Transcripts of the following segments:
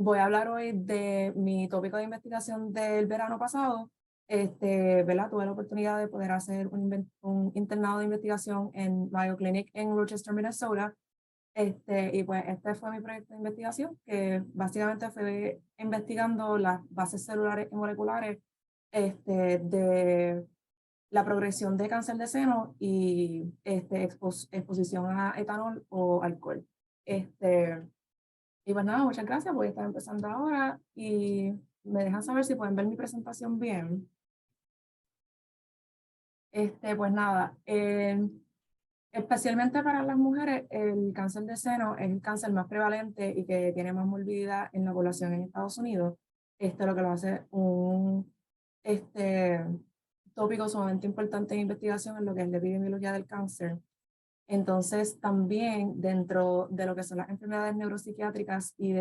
Voy a hablar hoy de mi tópico de investigación del verano pasado. ¿Verdad? Tuve la oportunidad de poder hacer un internado de investigación en Mayo Clinic en Rochester, Minnesota. Y pues este fue mi proyecto de investigación, que básicamente fue investigando las bases celulares y moleculares de la progresión de cáncer de seno y exposición a etanol o alcohol. Y pues nada, muchas gracias. Voy a estar empezando ahora y me dejan saber si pueden ver mi presentación bien. Pues nada, especialmente para las mujeres, el cáncer de seno es el cáncer más prevalente y que tiene más morbilidad en la población en Estados Unidos. Lo que lo hace un tópico sumamente importante en investigación en lo que es la epidemiología del cáncer. Entonces, también dentro de lo que son las enfermedades neuropsiquiátricas y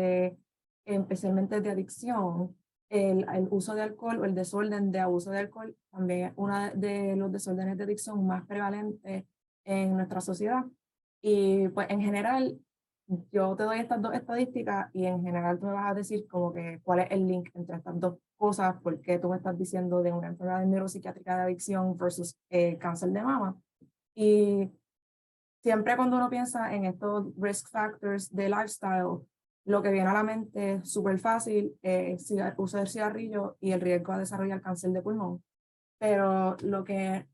especialmente de adicción, el uso de alcohol o el desorden de abuso de alcohol también es uno de los desórdenes de adicción más prevalentes en nuestra sociedad. Y pues en general, yo te doy estas dos estadísticas y en general tú me vas a decir como que cuál es el link entre estas dos cosas, porque tú me estás diciendo de una enfermedad neuropsiquiátrica de adicción versus cáncer de mama. Y siempre cuando uno piensa en estos risk factors de lifestyle, lo que viene a la mente súper fácil es el uso del cigarrillo y el riesgo de desarrollar cáncer de pulmón. Pero lo que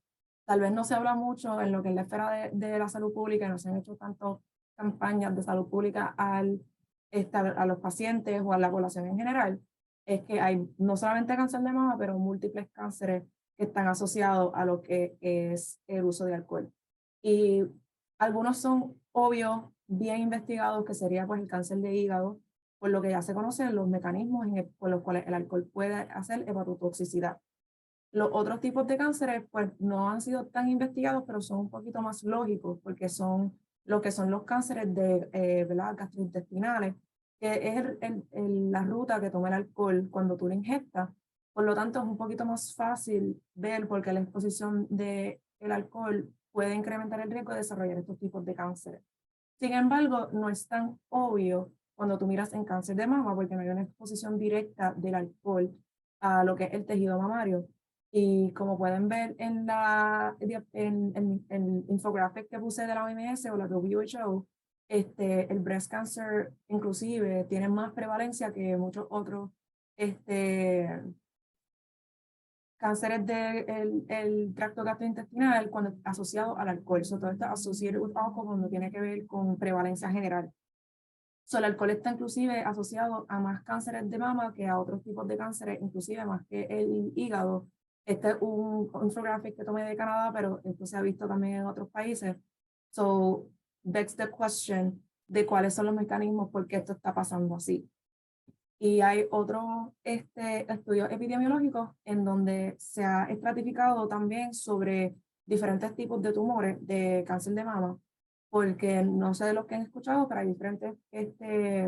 tal vez no se habla mucho en lo que es la esfera de la salud pública, no se han hecho tantas campañas de salud pública a los pacientes o a la población en general, es que hay no solamente cáncer de mama, pero múltiples cánceres que están asociados a lo que es el uso de alcohol. Y algunos son obvios, bien investigados, que sería pues el cáncer de hígado, por lo que ya se conocen los mecanismos por los cuales el alcohol puede hacer hepatotoxicidad. Los otros tipos de cánceres pues no han sido tan investigados, pero son un poquito más lógicos, porque son lo que son los cánceres ¿verdad? Gastrointestinales, que es la ruta que toma el alcohol cuando tú lo inyectas. Por lo tanto, es un poquito más fácil ver porque la exposición del alcohol puede incrementar el riesgo de desarrollar estos tipos de cánceres. Sin embargo, no es tan obvio cuando tú miras en cáncer de mama, porque no hay una exposición directa del alcohol a lo que es el tejido mamario. Y como pueden ver en el infographic que puse de la OMS o la WHO, el breast cancer inclusive tiene más prevalencia que muchos otros cánceres del tracto gastrointestinal cuando asociado al alcohol. Todo está associated with alcohol cuando tiene que ver con prevalencia general. El alcohol está inclusive asociado a más cánceres de mama que a otros tipos de cánceres, inclusive más que el hígado. Este es un infographic que tomé de Canadá, pero esto se ha visto también en otros países. So, begs the question de cuáles son los mecanismos por qué esto está pasando así. Y hay otros estudios epidemiológicos en donde se ha estratificado también sobre diferentes tipos de tumores de cáncer de mama, porque no sé de los que han escuchado, pero hay diferentes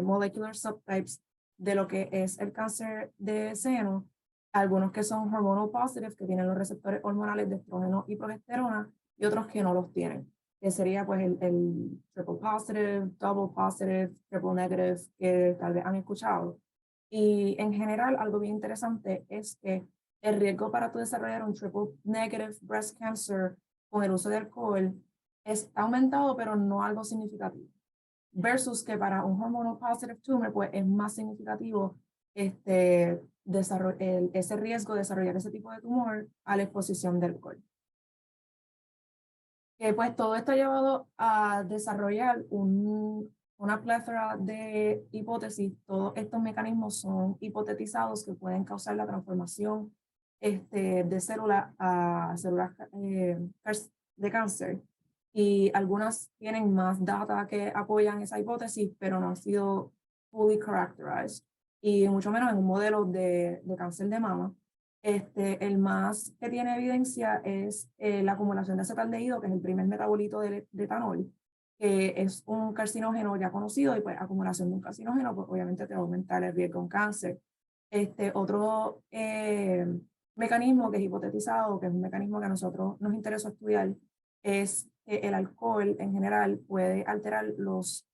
molecular subtypes de lo que es el cáncer de seno, algunos que son hormonal positive, que tienen los receptores hormonales de estrógeno y progesterona, y otros que no los tienen, que sería pues el triple positive, double positive, triple negative, que tal vez han escuchado. Y en general, algo bien interesante es que el riesgo para tu desarrollar un triple negative breast cancer con el uso de alcohol es aumentado, pero no algo significativo. Versus que para un hormonal positive tumor, pues es más significativo ese riesgo de desarrollar ese tipo de tumor a la exposición del alcohol. Pues todo esto ha llevado a desarrollar una plethora de hipótesis. Todos estos mecanismos son hipotetizados que pueden causar la transformación de células a células de cáncer. Y algunas tienen más data que apoyan esa hipótesis, pero no han sido fully characterized. Y mucho menos en un modelo de cáncer de mama. El más que tiene evidencia es la acumulación de acetaldehído, que es el primer metabolito de etanol, que es un carcinógeno ya conocido, y pues acumulación de un carcinógeno, pues obviamente te va a aumentar el riesgo de cáncer. Otro mecanismo que es hipotetizado, que es un mecanismo que a nosotros nos interesa estudiar, es que el alcohol en general puede alterar los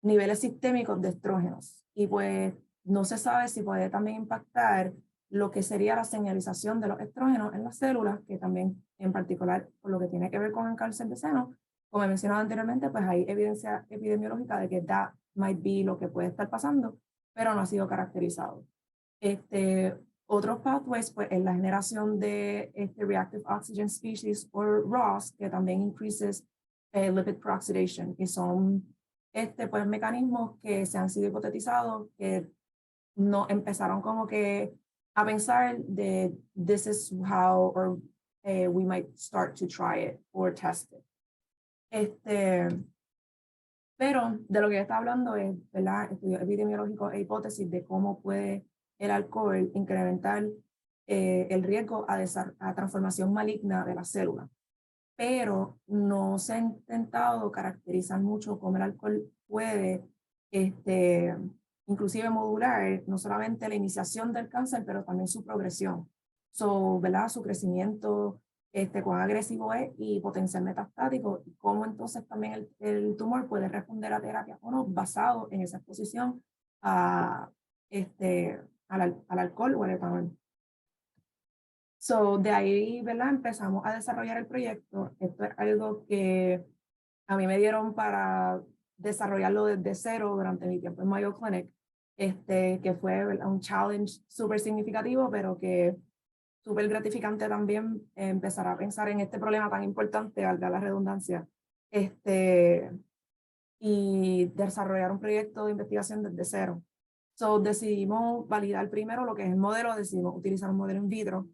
niveles sistémicos de estrógenos. Y pues no se sabe si puede también impactar lo que sería la señalización de los estrógenos en las células, que también en particular por lo que tiene que ver con el cáncer de seno, como he mencionado anteriormente, pues hay evidencia epidemiológica de que that might be lo que puede estar pasando, pero no ha sido caracterizado. Otros pathways, pues, es la generación de Reactive Oxygen Species, o ROS, que también increases lipid peroxidation, y son pues, mecanismos que se han sido hipotetizados, que no empezaron como que a pensar de this is how or we might start to try it or test it. Pero de lo que está hablando es, ¿verdad?, estudios epidemiológicos e hipótesis de cómo puede el alcohol incrementar el riesgo a transformación maligna de la célula. Pero no se ha intentado caracterizar mucho cómo el alcohol puede inclusive modular no solamente la iniciación del cáncer, pero también su progresión. ¿Verdad? Su crecimiento, cuán agresivo es y potencial metastático, y cómo entonces también el tumor puede responder a terapia o no, basado en esa exposición a, al alcohol o al etanol. De ahí, ¿verdad? Empezamos a desarrollar el proyecto. Esto es algo que a mí me dieron para desarrollarlo desde cero durante mi tiempo en Mayo Clinic, que fue, ¿verdad?, un challenge súper significativo, pero que súper gratificante también empezar a pensar en este problema tan importante, valga la redundancia, y desarrollar un proyecto de investigación desde cero. Decidimos validar primero lo que es el modelo, decidimos utilizar un modelo in vitro,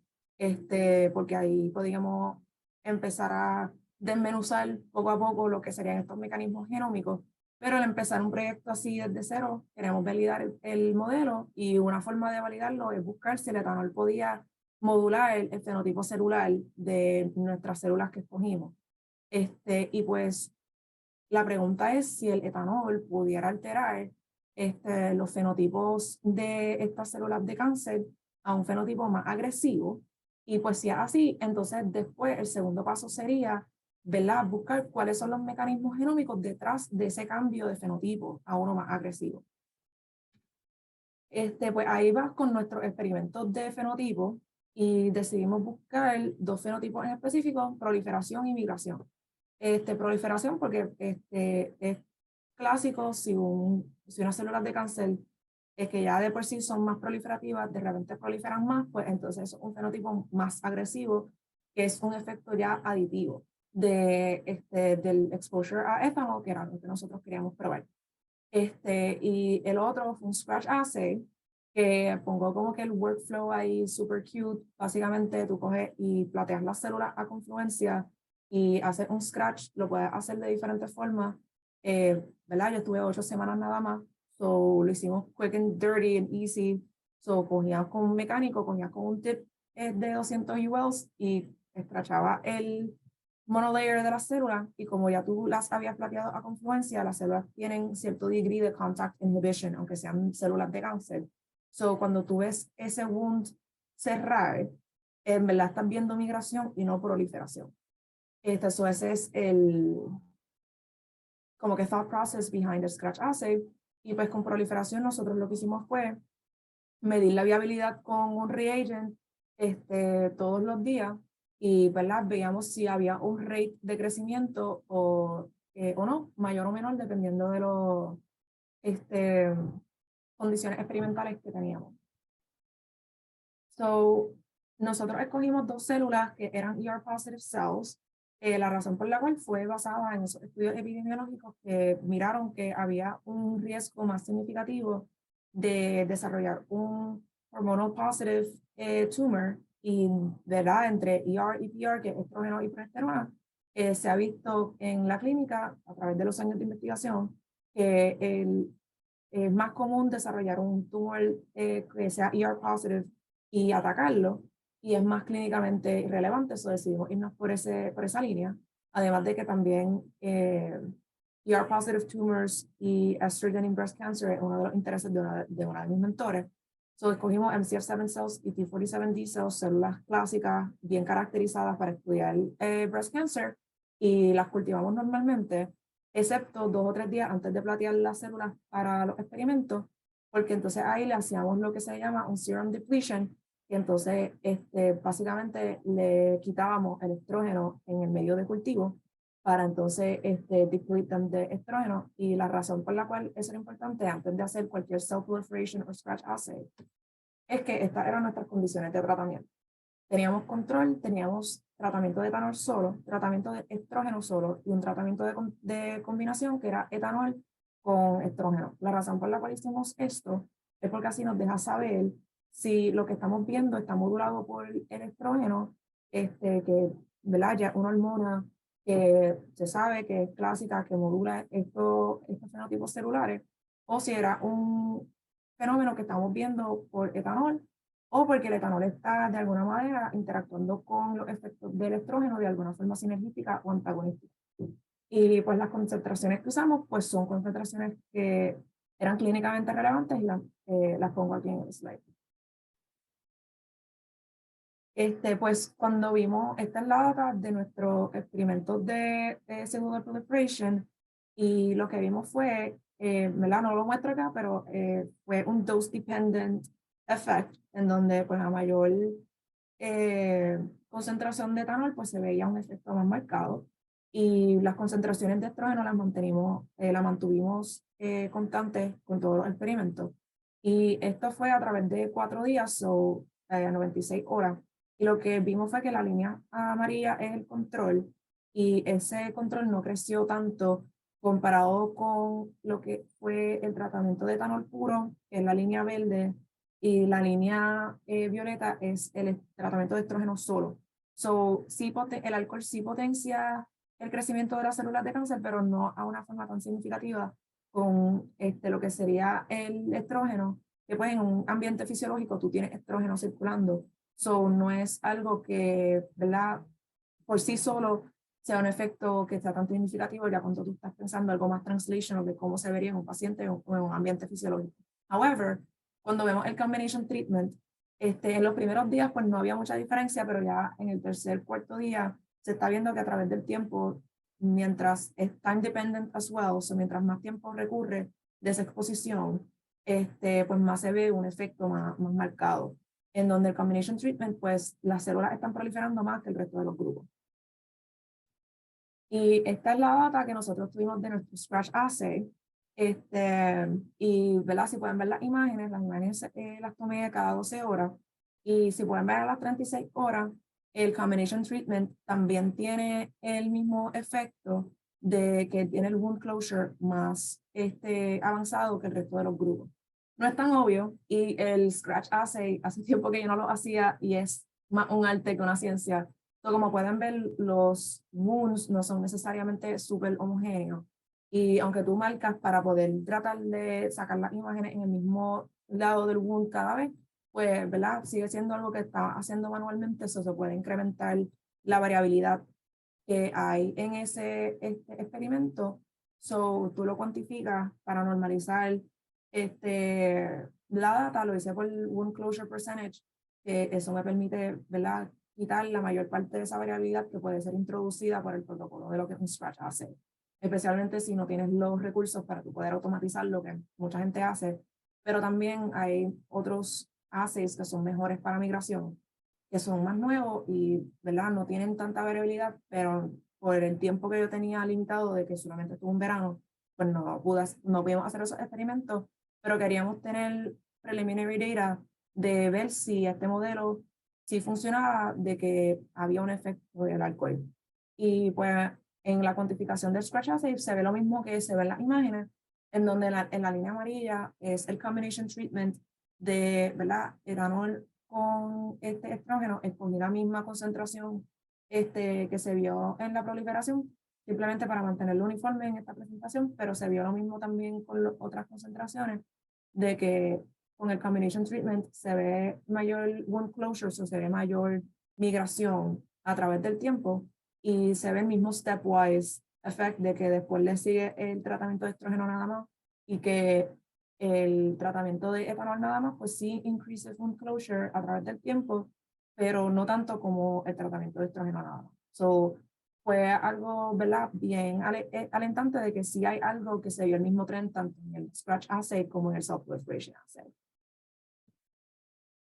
porque ahí podíamos empezar a desmenuzar poco a poco lo que serían estos mecanismos genómicos. Pero al empezar un proyecto así desde cero, queremos validar el modelo, y una forma de validarlo es buscar si el etanol podía modular el fenotipo celular de nuestras células que escogimos. Y pues la pregunta es si el etanol pudiera alterar los fenotipos de estas células de cáncer a un fenotipo más agresivo. Y pues si es así, entonces después el segundo paso sería, ¿verdad?, buscar cuáles son los mecanismos genómicos detrás de ese cambio de fenotipo a uno más agresivo. Pues ahí vas con nuestros experimentos de fenotipo, y decidimos buscar dos fenotipos en específico: proliferación y migración. Proliferación porque es clásico si unas células de cáncer es que ya de por sí son más proliferativas, de repente proliferan más, pues entonces es un fenotipo más agresivo, que es un efecto ya aditivo del exposure a étanol, que era lo que nosotros queríamos probar. Y el otro fue un scratch assay, que pongo como que el workflow ahí super cute. Básicamente tú coges y plateas las células a confluencia y haces un scratch. Lo puedes hacer de diferentes formas, ¿verdad? Yo estuve 8 semanas nada más, lo hicimos quick and dirty and easy. Cogías con un mecánico, cogías con un tip de 200 ULs y escrachaba el monolayer de las células, y como ya tú las habías plateado a confluencia, las células tienen cierto degree de contact inhibition, aunque sean células de cáncer. Cuando tú ves ese wound cerrar, en verdad estás viendo migración y no proliferación. Ese es como que thought process behind the scratch assay. Y pues con proliferación nosotros lo que hicimos fue medir la viabilidad con un reagent todos los días, y, ¿verdad?, veíamos si había un rate de crecimiento o no, mayor o menor, dependiendo de las condiciones experimentales que teníamos. Nosotros escogimos 2 células que eran ER-positive cells. La razón por la cual fue basada en esos estudios epidemiológicos que miraron que había un riesgo más significativo de desarrollar un hormonal positive tumor, y, ¿verdad?, entre ER y PR, que es estrógeno y progesterona. Se ha visto en la clínica, a través de los años de investigación, que es más común desarrollar un tumor que sea ER positive y atacarlo, y es más clínicamente relevante. Eso decidimos irnos por esa línea. Además de que también ER positive tumors y estrogen in breast cancer es uno de los intereses de una de mis mentores. Escogimos MCF7 cells y T47D cells, células clásicas bien caracterizadas para estudiar breast cancer, y las cultivamos normalmente, excepto 2 o 3 días antes de platear las células para los experimentos. porque entonces ahí le hacíamos lo que se llama un serum depletion, y entonces básicamente le quitábamos el estrógeno en el medio de cultivo para entonces deplete them de estrógeno. Y la razón por la cual eso era importante antes de hacer cualquier cell proliferation o scratch assay es que estas eran nuestras condiciones de tratamiento. Teníamos control, teníamos tratamiento de etanol solo, tratamiento de estrógeno solo y un tratamiento de combinación que era etanol con estrógeno. La razón por la cual hicimos esto es porque así nos deja saber si lo que estamos viendo está modulado por el estrógeno, que, ¿verdad? Ya una hormona que se sabe que es clásica, que modula estos fenotipos celulares, o si era un fenómeno que estamos viendo por etanol, o porque el etanol está de alguna manera interactuando con los efectos del estrógeno de alguna forma sinergística o antagonística. Y pues las concentraciones que usamos pues son concentraciones que eran clínicamente relevantes y las pongo aquí en el slide. Pues cuando vimos, esta es la data de nuestros experimentos de cellular proliferation, y lo que vimos fue, ¿verdad? No lo muestro acá, pero fue un dose dependent effect, en donde pues a mayor concentración de etanol pues se veía un efecto más marcado, y las concentraciones de estrógeno las mantuvimos constantes con todos los experimentos. Y esto fue a través de 4 días o 96 horas. Y lo que vimos fue que la línea amarilla es el control, y ese control no creció tanto comparado con lo que fue el tratamiento de etanol puro, que es la línea verde, y la línea violeta es el tratamiento de estrógeno solo. So, sí, el alcohol sí potencia el crecimiento de las células de cáncer, pero no a una forma tan significativa con lo que sería el estrógeno, que pues en un ambiente fisiológico tú tienes estrógeno circulando. So, no es algo que, ¿verdad? Por sí solo sea un efecto que sea tan significativo ya cuando tú estás pensando algo más translational de cómo se vería en un paciente o en un ambiente fisiológico. However, cuando vemos el combination treatment, en los primeros días pues no había mucha diferencia, pero ya en el tercer, cuarto día se está viendo que a través del tiempo, mientras es time dependent as well, o sea, mientras más tiempo recurre de esa exposición, pues más se ve un efecto más marcado, en donde el combination treatment, pues las células están proliferando más que el resto de los grupos. Y esta es la data que nosotros tuvimos de nuestro Scratch Assay. Y, ¿verdad? Si pueden ver las imágenes las tomé cada 12 horas. Y si pueden ver a las 36 horas, el Combination Treatment también tiene el mismo efecto de que tiene el wound closure más avanzado que el resto de los grupos. No es tan obvio, y el Scratch Assay hace tiempo que yo no lo hacía y es más un arte que una ciencia. So, como pueden ver, los wounds no son necesariamente súper homogéneos. Y aunque tú marcas para poder tratar de sacar las imágenes en el mismo lado del wound cada vez, pues, ¿verdad? Sigue siendo algo que está haciendo manualmente, eso se puede incrementar la variabilidad que hay en ese experimento. So, tú lo cuantificas para normalizar la data, lo hice por wound closure percentage, que eso me permite, ¿verdad?, quitar la mayor parte de esa variabilidad que puede ser introducida por el protocolo de lo que un Scratch hace, especialmente si no tienes los recursos para tú poder automatizar lo que mucha gente hace, pero también hay otros assays que son mejores para migración, que son más nuevos y, ¿verdad?, no tienen tanta variabilidad, pero por el tiempo que yo tenía limitado de que solamente estuvo un verano, pues no pudimos hacer esos experimentos, pero queríamos tener preliminary data de ver si este modelo sí funcionaba, de que había un efecto del alcohol. Y pues en la cuantificación del Scratch Assay se ve lo mismo que se ve en las imágenes, en donde en la línea amarilla es el combination treatment de, ¿verdad?, etanol con este estrógeno. Escogí la misma concentración que se vio en la proliferación, simplemente para mantenerlo uniforme en esta presentación, pero se vio lo mismo también con otras concentraciones, de que con el combination treatment se ve mayor wound closure, o se ve mayor migración a través del tiempo, y se ve el mismo stepwise effect de que después le sigue el tratamiento de estrógeno nada más, y que el tratamiento de etanol nada más, pues sí increases wound closure a través del tiempo, pero no tanto como el tratamiento de estrógeno nada más. So, fue algo, ¿verdad? Bien alentante de que sí hay algo que se vio el mismo tren tanto en el Scratch Assay como en el Self-Proliferation Assay.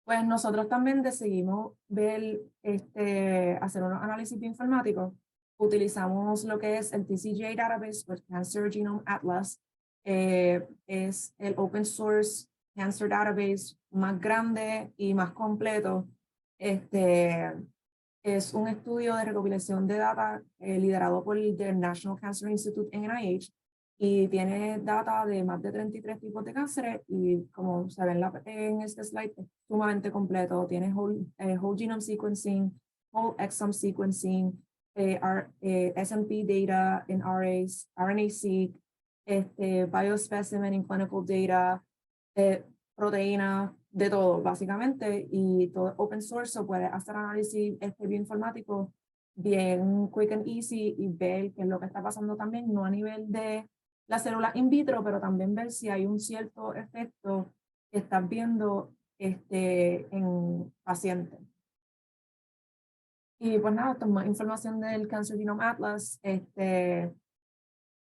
Pues nosotros también decidimos hacer unos análisis bioinformáticos. Utilizamos lo que es el TCGA Database, o Cancer Genome Atlas. Es el open source cancer database más grande y más completo. Es un estudio de recopilación de data liderado por el National Cancer Institute en NIH y tiene data de más de 33 tipos de cánceres y como se ve en este slide, es sumamente completo. Tiene whole genome sequencing, whole exome sequencing, SNP data in RNA-seq, biospecimen in clinical data, proteína, de todo, básicamente, y todo open source, o puede hacer análisis bioinformático bien quick and easy y ver qué es lo que está pasando también, no a nivel de la célula in vitro, pero también ver si hay un cierto efecto que estás viendo en pacientes. Y pues nada, tomamos información del Cancer Genome Atlas,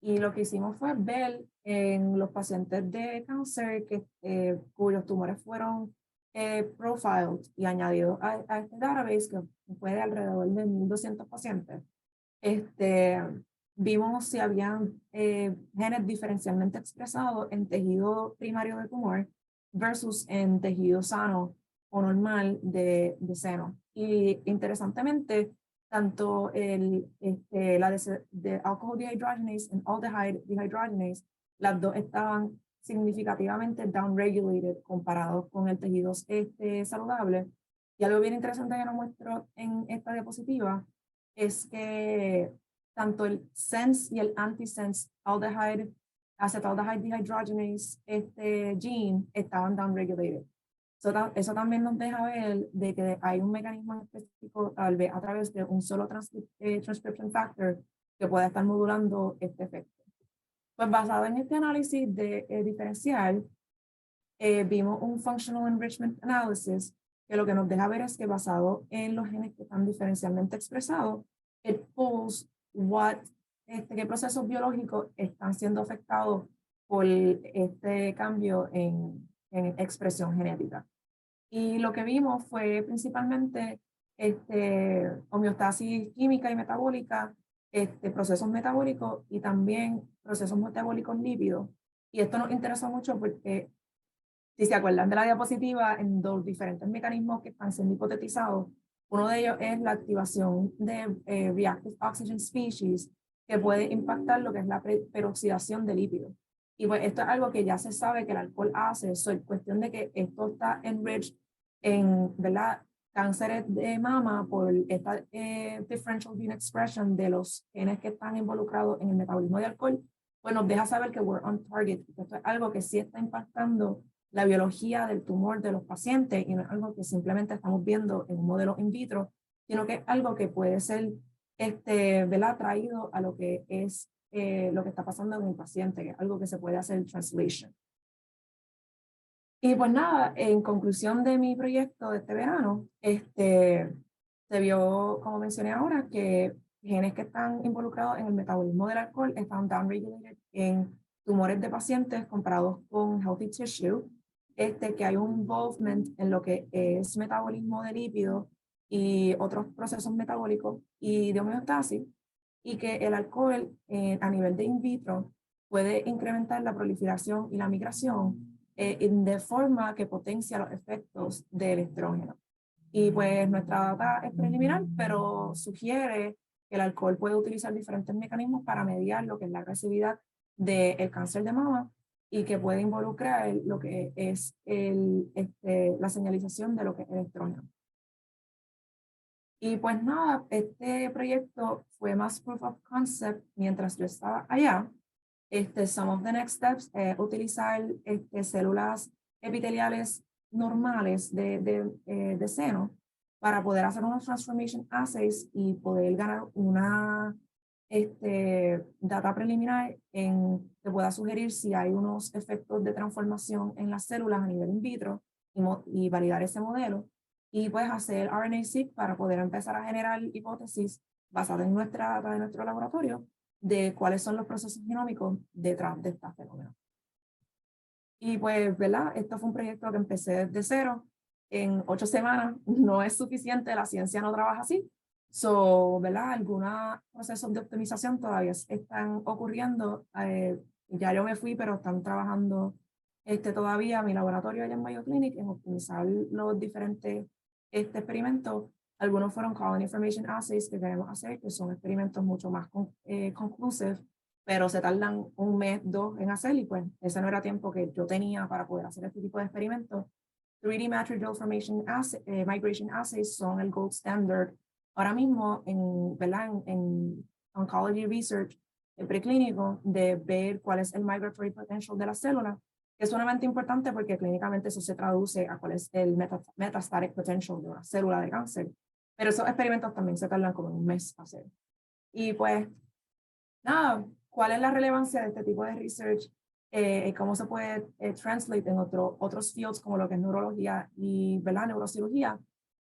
y lo que hicimos fue ver en los pacientes de cáncer cuyos tumores fueron profiled y añadidos a este database, que fue de alrededor de 1.200 pacientes. Vimos si habían genes diferencialmente expresados en tejido primario de tumor versus en tejido sano o normal de seno. Y interesantemente, tanto la de alcohol dehydrogenase y aldehyde dehydrogenase, las dos estaban significativamente downregulated comparados con el tejido saludable. Y algo bien interesante que nos muestro en esta diapositiva es que tanto el sense y el antisense aldehyde, acetaldehyde dehydrogenase, gene estaban downregulated. Eso también nos deja ver de que hay un mecanismo específico, tal vez a través de un solo transcription factor, que puede estar modulando este efecto. Pues basado en este análisis diferencial, vimos un Functional Enrichment Analysis, que lo que nos deja ver es que basado en los genes que están diferencialmente expresados, it pulls qué procesos biológicos están siendo afectados por este cambio en expresión genética. Y lo que vimos fue principalmente homeostasis química y metabólica, procesos metabólicos y también procesos metabólicos lípidos. Y esto nos interesó mucho porque, si se acuerdan de la diapositiva, en dos diferentes mecanismos que están siendo hipotetizados, uno de ellos es la activación de reactive oxygen species, que puede impactar lo que es la peroxidación de lípidos. Y pues esto es algo que ya se sabe que el alcohol hace, es cuestión de que esto está enriched en, ¿verdad?, cánceres de mama por esta differential gene expression de los genes que están involucrados en el metabolismo de alcohol, pues nos deja saber que we're on target. Esto es algo que sí está impactando la biología del tumor de los pacientes y no es algo que simplemente estamos viendo en un modelo in vitro, sino que es algo que puede ser ¿verdad?, traído a lo que es lo que está pasando en el paciente, que es algo que se puede hacer translation. Y pues nada, en conclusión de mi proyecto de este verano, se vio, como mencioné ahora, que genes que están involucrados en el metabolismo del alcohol están downregulated en tumores de pacientes comparados con healthy tissue, que hay un involvement en lo que es metabolismo de lípidos y otros procesos metabólicos y de homeostasis, y que el alcohol a nivel de in vitro puede incrementar la proliferación y la migración de forma que potencia los efectos del estrógeno. Y pues nuestra data es preliminar, pero sugiere que el alcohol puede utilizar diferentes mecanismos para mediar lo que es la agresividad del cáncer de mama y que puede involucrar lo que es la señalización de lo que es el estrógeno. Y pues nada, este proyecto fue más proof of concept mientras yo estaba allá. Some of the next steps es utilizar células epiteliales normales de seno para poder hacer unos transformation assays y poder ganar una data preliminar que pueda sugerir si hay unos efectos de transformación en las células a nivel in vitro y validar ese modelo. Y pues hacer RNA-seq para poder empezar a generar hipótesis basada en nuestra data de nuestro laboratorio, de cuáles son los procesos genómicos detrás de este fenómeno. Y pues, ¿verdad? Esto fue un proyecto que empecé desde cero, en 8 semanas, no es suficiente, la ciencia no trabaja así. So, ¿verdad? Algunos procesos de optimización todavía están ocurriendo. Ya yo me fui, pero están trabajando todavía mi laboratorio allá en Mayo Clinic en optimizar los diferentes experimentos. Algunos fueron Colony Information Assays que queremos hacer, que son experimentos mucho más conclusivos, pero se tardan 1 mes, 2 en hacer, y pues ese no era tiempo que yo tenía para poder hacer este tipo de experimentos. 3D Material Formation Migration Assays son el gold standard ahora mismo ¿verdad? En Oncology Research, el preclínico, de ver cuál es el migratory potential de la célula, que es sumamente importante porque clínicamente eso se traduce a cuál es el metastatic potential de una célula de cáncer. Pero esos experimentos también se tardan como 1 mes hacer. Y pues, nada, ¿cuál es la relevancia de este tipo de research? ¿Cómo se puede translate en otros fields como lo que es neurología y, ¿verdad?, neurocirugía?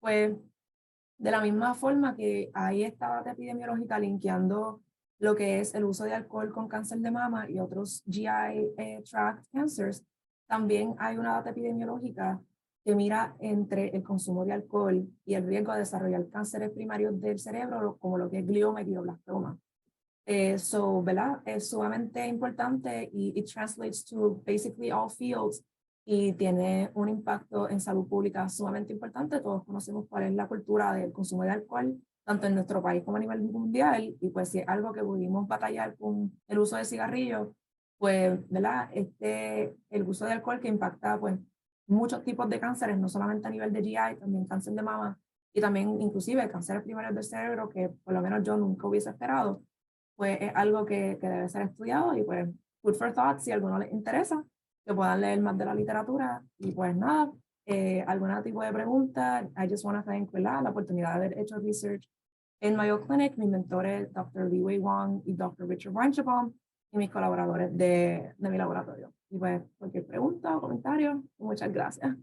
Pues de la misma forma que hay esta data epidemiológica linkeando lo que es el uso de alcohol con cáncer de mama y otros GI tract cancers, también hay una data epidemiológica que mira entre el consumo de alcohol y el riesgo de desarrollar cánceres primarios del cerebro, como lo que es glioma y glioblastoma. ¿Verdad? Es sumamente importante y it translates to basically all fields y tiene un impacto en salud pública sumamente importante. Todos conocemos cuál es la cultura del consumo de alcohol, tanto en nuestro país como a nivel mundial, y pues si es algo que pudimos batallar con el uso de cigarrillos, pues, ¿verdad? El uso de alcohol que impacta pues muchos tipos de cánceres, no solamente a nivel de GI, también cáncer de mama y también inclusive cánceres primarios del cerebro, que por lo menos yo nunca hubiese esperado, pues es algo que debe ser estudiado. Y pues food for thought, si a alguno les interesa, que puedan leer más de la literatura. Y pues nada, algún tipo de pregunta. I just want to thank, ¿verdad?, la oportunidad de haber hecho research en Mayo Clinic, mis mentores Dr. Li Wei Wang y Dr. Richard Weintraub, y mis colaboradores de mi laboratorio. Y pues cualquier pregunta o comentario, muchas gracias.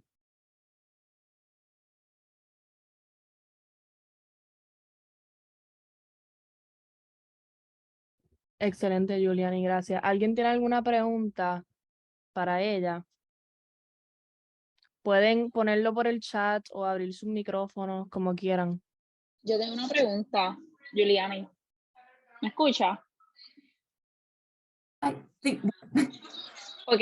Excelente, Juliani, gracias. ¿Alguien tiene alguna pregunta para ella? Pueden ponerlo por el chat o abrir sus micrófonos, como quieran. Yo tengo una pregunta, Juliani. ¿Me escucha? Ay, sí. Ok,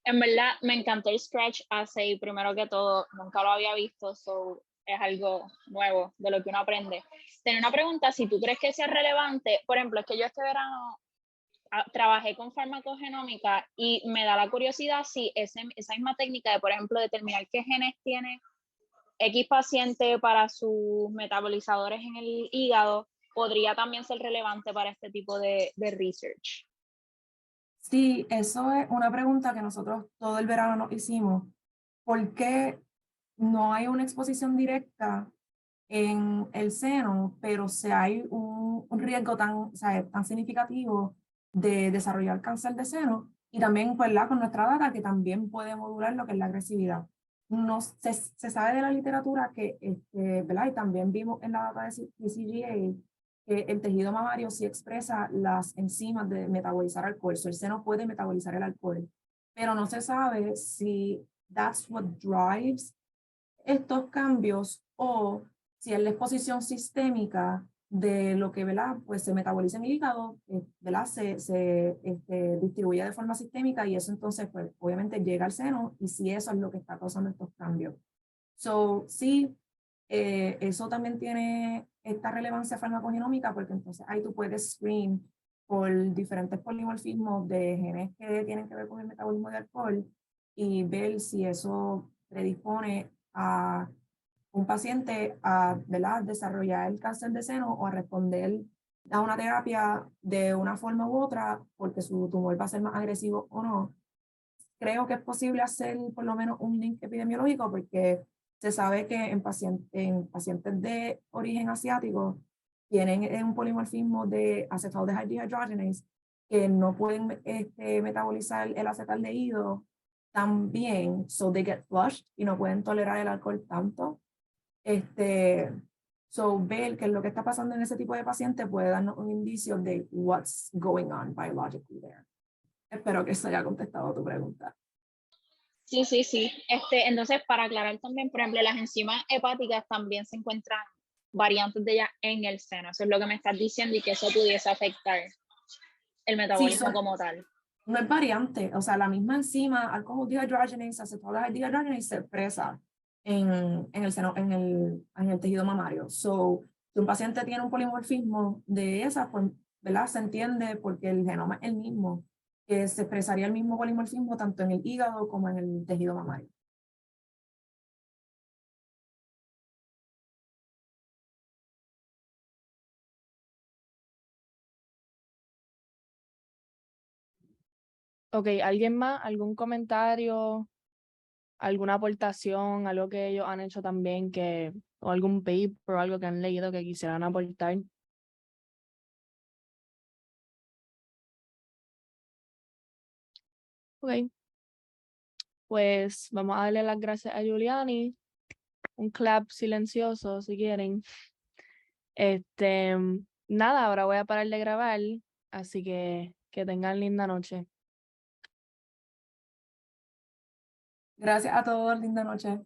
en verdad me encantó el Scratch Assay, primero que todo, nunca lo había visto, so es algo nuevo de lo que uno aprende. Tengo una pregunta, si tú crees que sea relevante, por ejemplo, es que yo este verano trabajé con farmacogenómica y me da la curiosidad si esa misma técnica de, por ejemplo, determinar qué genes tiene X paciente para sus metabolizadores en el hígado, podría también ser relevante para este tipo de research. Sí, eso es una pregunta que nosotros todo el verano nos hicimos. ¿Por qué no hay una exposición directa en el seno, pero si hay un riesgo tan, o sea, tan significativo de desarrollar cáncer de seno? Y también, pues, con nuestra data, que también puede modular lo que es la agresividad. No, se sabe de la literatura que, ¿verdad? Y también vimos en la data de CGA que el tejido mamario sí expresa las enzimas de metabolizar alcohol. El seno puede metabolizar el alcohol, pero no se sabe si that's what drives estos cambios o si es la exposición sistémica de lo que, ¿verdad?, pues se metaboliza en el hígado, ¿verdad?, se distribuye de forma sistémica, y eso entonces pues obviamente llega al seno, y si eso es lo que está causando estos cambios. So, sí, eso también tiene esta relevancia farmacogenómica, porque entonces ahí tú puedes screen por diferentes polimorfismos de genes que tienen que ver con el metabolismo de alcohol y ver si eso predispone a un paciente a, ¿verdad?, desarrollar el cáncer de seno o a responder a una terapia de una forma u otra porque su tumor va a ser más agresivo o no. Creo que es posible hacer por lo menos un link epidemiológico porque se sabe que en pacientes de origen asiático tienen un polimorfismo de acetaldehyde dehydrogenase que no pueden metabolizar el acetaldehído tan bien, so they get flushed y no pueden tolerar el alcohol tanto. So, ver qué es lo que está pasando en ese tipo de paciente puede darnos un indicio de what's going on biologically there. Espero que eso haya contestado tu pregunta. Sí, sí, sí. Entonces, para aclarar también, por ejemplo, las enzimas hepáticas también se encuentran variantes de ellas en el seno. Eso es lo que me estás diciendo y que eso pudiese afectar el metabolismo como tal. No es variante, o sea, la misma enzima, alcohol dehydrogenase, acetaldehyde dehydrogenase, se expresa en el seno, en el tejido mamario. So, si un paciente tiene un polimorfismo de esas, pues, ¿verdad? Se entiende porque el genoma es el mismo, que se expresaría el mismo polimorfismo tanto en el hígado como en el tejido mamario. Ok, ¿alguien más? ¿Algún comentario? ¿Alguna aportación? ¿Algo que ellos han hecho también o algún paper o algo que han leído que quisieran aportar? Ok, pues vamos a darle las gracias a Giuliani. Un clap silencioso si quieren. Nada, ahora voy a parar de grabar, así que tengan linda noche. Gracias a todos, linda noche.